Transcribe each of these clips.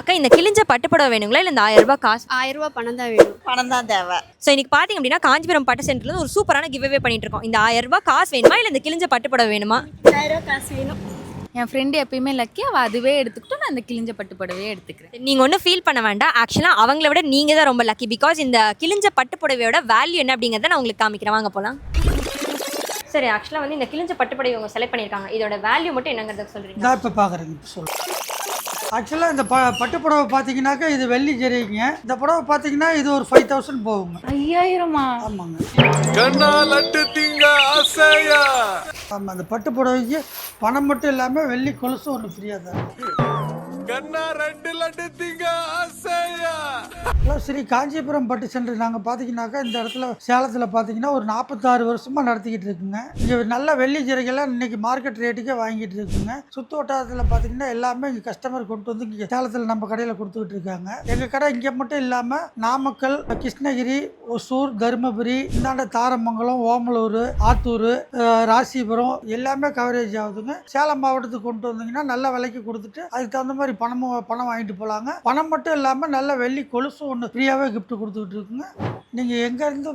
அக்கா இந்த கிழிஞ்ச பட்டுப்புடவை வேணுங்களா இல்லை இந்த 1000 ரூபாய் காசு? 1000 ரூபாய் பணம் தான் வேணும். பணம் தான் தேவை. ஸோ இன்னைக்கு பார்த்தீங்க அப்படின்னா காஞ்சிபுரம் பட்டு சென்டர்ல ஒரு சூப்பரான கிவ் அவே பண்ணிட்டு இருக்கோம். இந்த 1000 ரூபாய் காசு வேணுமா இல்லை இந்த கிழிஞ்ச பட்டுப்புடவை வேணுமா? 1000 ரூபாய் காசு வேணும். என் ஃப்ரெண்டு எப்பயுமே லக்கி, அவள் அதுவே எடுத்துக்கிட்டு நான் அந்த கிழிஞ்ச பட்டு புடவையே எடுத்துக்கிறேன். நீங்கள் ஒன்றும் ஃபீல் பண்ண வேண்டாம். ஆக்சுவலாக அவங்கள விட நீங்கள் தான் ரொம்ப லக்கி. பிகாஸ் இந்த கிழிஞ்ச பட்டுப்புடவையோட வேல்யூ என்ன அப்படிங்கிறத நான் உங்களுக்கு காமிக்கிறேன். வாங்க போகலாம். சரி, ஆக்சுவலாக வந்து இந்த கிழிஞ்ச பட்டுப்புடவை அவங்க செலக்ட் பண்ணியிருக்காங்க. இதோட வேல்யூ மட்டும் என்னங்கிறத சொல்கிறீங்க? நான் இப்போ பார்க்குறேங்க, இப்போ சொல்கிறேன். ஆக்சுவலாக இந்த பட்டு புடவை பார்த்தீங்கன்னாக்கா இது வெள்ளி ஜரிகைங்க. இந்த புடவை பார்த்தீங்கன்னா இது ஒரு 5000 போகுங்க. 5000மா? ஆமாங்க. ஆமாம், அந்த பட்டு புடவைக்கு பணம் மட்டும் இல்லாமல் வெள்ளி கொலுசு ஒன்று ஃப்ரீயாக தான். ஹலோ ஸ்ரீ காஞ்சிபுரம் பட்டு சென்டர். நாங்கள் பார்த்தீங்கன்னாக்கா இந்த இடத்துல சேலத்தில் பார்த்தீங்கன்னா ஒரு 46 வருஷமாக நடத்திக்கிட்டு இருக்குங்க. இங்கே நல்ல வெள்ளி ஜரிகைலாம் இன்னைக்கு மார்க்கெட் ரேட்டுக்கே வாங்கிட்டு இருக்குங்க. சுற்று வட்டாரத்தில் பார்த்தீங்கன்னா எல்லாமே இங்கே கஸ்டமர் கொண்டு வந்து இங்கே சேலத்தில் நம்ம கடையில் கொடுத்துக்கிட்டு இருக்காங்க. எங்கள் கடை இங்கே மட்டும் இல்லாமல் நாமக்கல், கிருஷ்ணகிரி, ஒசூர், தருமபுரி, இந்தாண்ட தாரமங்கலம், ஓமலூர், ஆத்தூர், ராசிபுரம் எல்லாமே கவரேஜ் ஆகுதுங்க. சேலம் மாவட்டத்துக்கு கொண்டு வந்தீங்கன்னா நல்ல விலைக்கு கொடுத்துட்டு அதுக்கு தகுந்த மாதிரி பணம் வாங்கிட்டு போகலாங்க. பணம் மட்டும் இல்லாமல் நல்ல வெள்ளி கொலுசு ஒன்று ஃப்ரீயாகவே கிஃப்ட் கொடுத்துக்கிட்டு இருக்குங்க. நீங்கள் எங்கேருந்து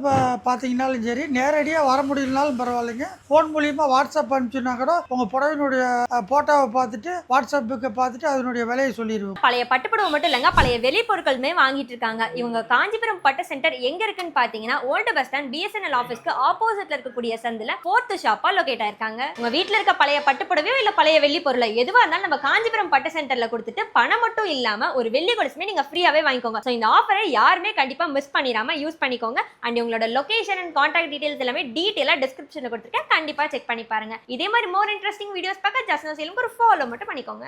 பார்த்தீங்கன்னாலும் சரி, நேரடியாக வர முடியலனாலும் பரவாயில்லைங்க. ஃபோன் மூலியமாக வாட்ஸ்அப் அனுப்பிச்சுன்னா கூட உங்கள் புடவையினுடைய ஃபோட்டோவை பார்த்துட்டு வாட்ஸ்அப்புக்கு பார்த்துட்டு அதனுடைய விலையை சொல்லிடுவோம். பழைய பட்டுப்புடவை மட்டும் இல்லைங்க, பழைய வெளி பொருட்களுமே வாங்கிட்டு இருக்காங்க. இவங்க காஞ்சிபுரம் பட்டு சென்டர் எங்க இருக்குன்னு பார்த்தீங்கன்னா ஓல்டு பஸ் ஸ்டாண்ட் BSNL ஆஃபீஸ்க்கு ஆப்போசிட்ல இருக்கக்கூடிய சந்தில் 4th ஷாப்பா லொகேட் ஆயிருக்காங்க. உங்க வீட்டில் இருக்க பழைய பட்டுப்புடவையோ இல்லை பழைய வெள்ளி பொருளை எதுவாக இருந்தாலும் நம்ம காஞ்சிபுரம் பட்டு சென்டர்ல கொடுத்துட்டு பணம் மட்டும் இல்லாம ஒரு வெள்ளி கொலுசுமே நீங்க ஃப்ரீயாவே வாங்கிக்கோங்க. ஸோ இந்த ஆஃபரை யாருமே கண்டிப்பா மிஸ் பண்ணிடாம யூஸ் பண்ணிக்கோங்க. அண்ட் உங்களோட லொகேஷன் அண்ட் கான்டாக்ட் டீடைல்ஸ் எல்லாமே டீடைலா டிஸ்கிரிப்ஷன்ல கொடுத்துருக்கேன். கண்டிப்பா செக் பண்ணி பாருங்க. இதே மாதிரி மோர் இன்ட்ரெஸ்டிங் வீடியோஸ் பார்க்க ஜஸ்ட் சேலுக்கு ஒரு ஃபாலோ மட்டும் பண்ணிக்கோங்க.